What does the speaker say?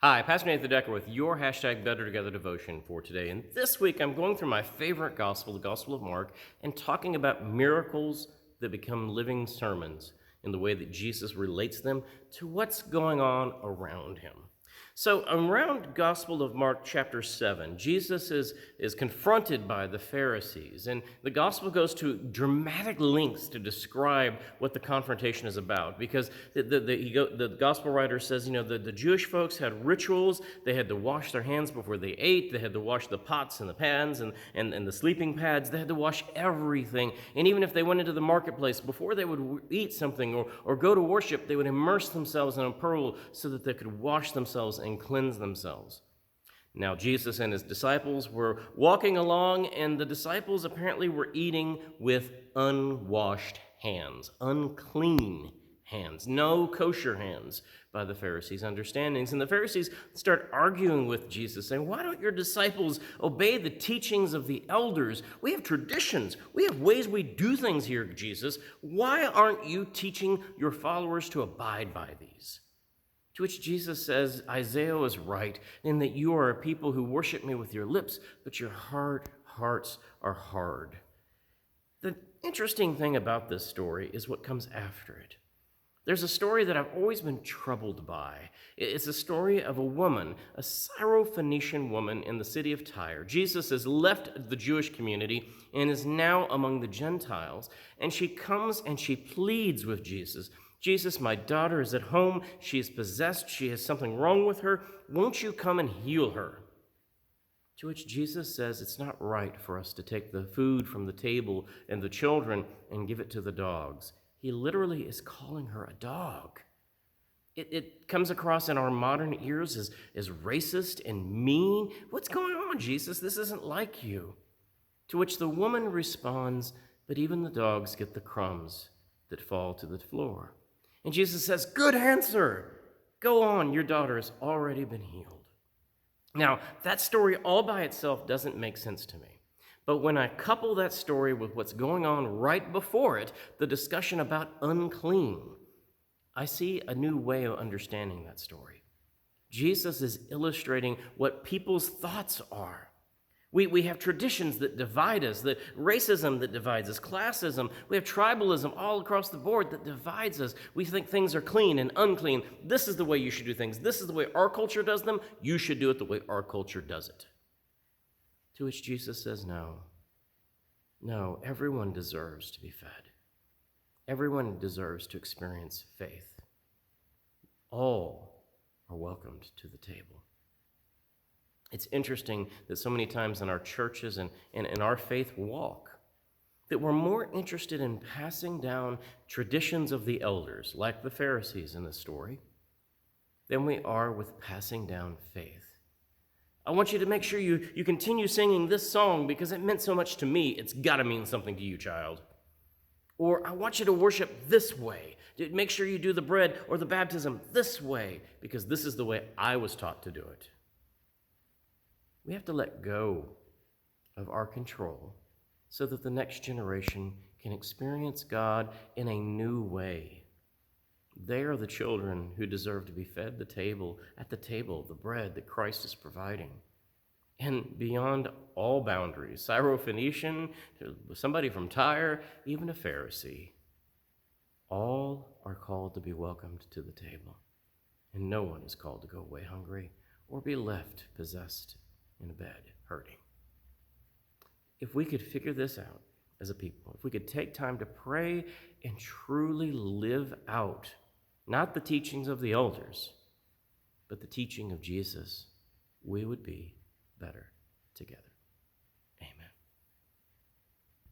Hi, Pastor Nathan Decker with your hashtag Better Together devotion for today. And this week I'm going through my favorite gospel, the Gospel of Mark, and talking about miracles that become living sermons in the way that Jesus relates them to what's going on around him. So around Gospel of Mark chapter 7, Jesus is confronted by the Pharisees, and the gospel goes to dramatic lengths to describe what the confrontation is about, because the gospel writer says, the Jewish folks had rituals. They had to wash their hands before they ate. They had to wash the pots and the pans and the sleeping pads. They had to wash everything, and even if they went into the marketplace, before they would eat something or go to worship, they would immerse themselves in a pool so that they could wash themselves and cleanse themselves. Now, Jesus and his disciples were walking along, and the disciples apparently were eating with unwashed hands, unclean hands, no kosher hands by the Pharisees' understandings. And the Pharisees start arguing with Jesus, saying, "Why don't your disciples obey the teachings of the elders? We have traditions. We have ways we do things here, Jesus. Why aren't you teaching your followers to abide by these?" To which Jesus says, Isaiah is right in that you are a people who worship me with your lips, but your hearts are hard. The interesting thing about this story is what comes after it. There's a story that I've always been troubled by. It's a story of a woman, a Syrophoenician woman in the city of Tyre. Jesus has left the Jewish community and is now among the Gentiles, and she comes and she pleads with Jesus. "Jesus, my daughter is at home. She is possessed. She has something wrong with her. Won't you come and heal her?" To which Jesus says it's not right for us to take the food from the table and the children and give it to the dogs. He literally is calling her a dog. It comes across in our modern ears as racist and mean. "What's going on, Jesus? This isn't like you." To which the woman responds, "But even the dogs get the crumbs that fall to the floor." And Jesus says, "Good answer. Go on, your daughter has already been healed." Now, that story all by itself doesn't make sense to me. But when I couple that story with what's going on right before it, the discussion about unclean, I see a new way of understanding that story. Jesus is illustrating what people's thoughts are. We have traditions that divide us, that racism that divides us, classism. We have tribalism all across the board that divides us. We think things are clean and unclean. This is the way you should do things. This is the way our culture does them. You should do it the way our culture does it. To which Jesus says, no, everyone deserves to be fed. Everyone deserves to experience faith. All are welcomed to the table. It's interesting that so many times in our churches and in our faith walk, that we're more interested in passing down traditions of the elders, like the Pharisees in this story, than we are with passing down faith. I want you to make sure you continue singing this song because it meant so much to me. It's got to mean something to you, child. Or I want you to worship this way. Make sure you do the bread or the baptism this way because this is the way I was taught to do it. We have to let go of our control so that the next generation can experience God in a new way. They are the children who deserve to be fed at the table, the bread that Christ is providing. And beyond all boundaries, Syrophoenician, somebody from Tyre, even a Pharisee, all are called to be welcomed to the table. And no one is called to go away hungry or be left possessed in a bed hurting. If we could figure this out as a people, if we could take time to pray and truly live out, not the teachings of the elders, but the teaching of Jesus, we would be better together.